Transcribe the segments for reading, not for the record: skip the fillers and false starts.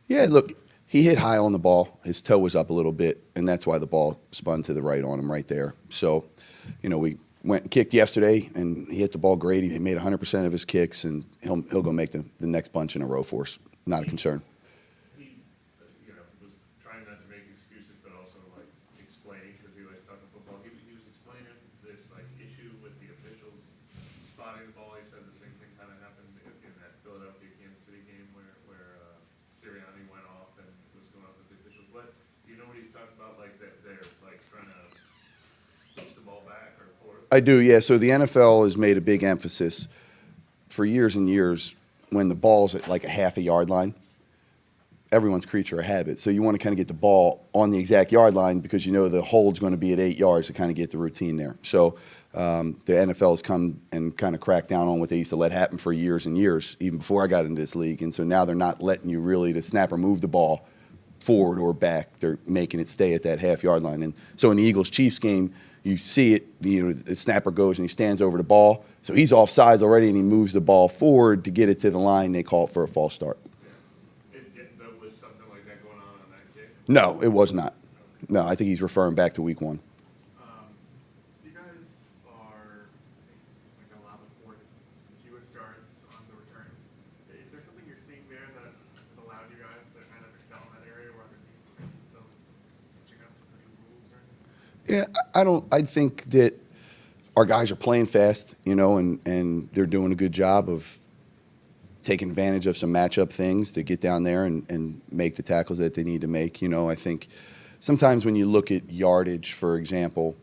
Yeah, look, he hit high on the ball. His toe was up a little bit, and that's why the ball spun to the right on him right there. So, we went and kicked yesterday, and he hit the ball great. He made 100% of his kicks, and he'll go make the next bunch in a row for us. Not a concern. He, was trying not to make excuses, but also like explaining because he likes talking football. He was explaining this like issue with the officials spotting the ball. He said the same thing kind of happened in that Philadelphia Kansas City game where Sirianni went off and was going off with the officials. What do you know what he's talking about? Like that they're like trying to push the ball back or forward. I do, yeah. So the NFL has made a big emphasis for years and years when the ball's at like a half a yard line. Everyone's creature of habit. So you want to kind of get the ball on the exact yard line because the hold's going to be at 8 yards to kind of get the routine there. So the NFL has come and kind of cracked down on what they used to let happen for years and years, even before I got into this league. And so now they're not letting you really the snapper move the ball forward or back. They're making it stay at that half yard line. And so in the Eagles-Chiefs game, you see it, the snapper goes and he stands over the ball. So he's off sides already and he moves the ball forward to get it to the line. They call it for a false start. Was something like that going on that kick? No, it was not. No, I think he's referring back to week 1. You guys are, like, allowed the fourth fewest yards on the return. Is there something you're seeing there that has allowed you guys to kind of excel in that area where other teams can still catching up to the new rules or anything? Yeah, I think that our guys are playing fast, and they're doing a good job of taking advantage of some matchup things to get down there and make the tackles that they need to make. I think sometimes when you look at yardage, for example,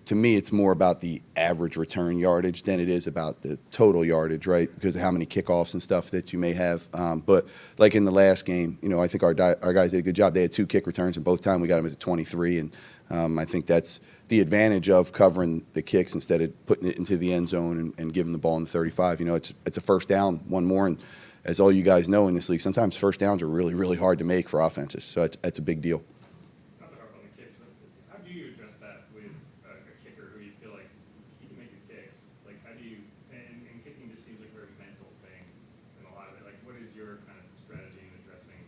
to me it's more about the average return yardage than it is about the total yardage, right? Because of how many kickoffs and stuff that you may have. But like in the last game, I think our guys did a good job. They had 2 kick returns, and both time we got them at the 23. And I think that's the advantage of covering the kicks instead of putting it into the end zone and giving the ball in the 35. It's a first down, one more. And as all you guys know in this league, sometimes first downs are really, really hard to make for offenses. So it's a big deal. Not to harp on the kicks, but how do you address that with a kicker who you feel like he can make his kicks? Like, how do you, and kicking just seems like a very mental thing in a lot of it. Like, what is your kind of strategy in addressing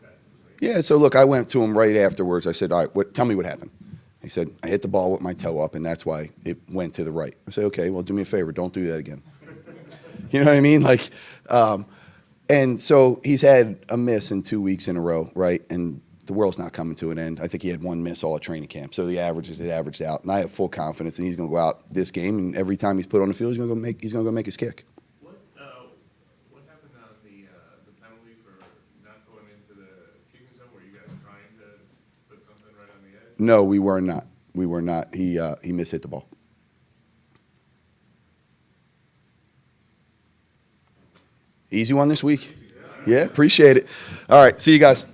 that situation? Yeah, so look, I went to him right afterwards. I said, all right, tell me what happened. He said, I hit the ball with my toe up, and that's why it went to the right. I said, okay, well, do me a favor. Don't do that again. You know what I mean? And so he's had a miss in 2 weeks in a row, right? And the world's not coming to an end. I think he had 1 miss all at training camp. So the averages, it averaged out. And I have full confidence that he's going to go out this game, and every time he's put on the field, he's going to go make his kick. What happened on the penalty for not going into the kicking zone? Were you guys trying to put something right on the edge? No, we were not. We were not. He mishit the ball. Easy one this week. Yeah, appreciate it. All right, see you guys.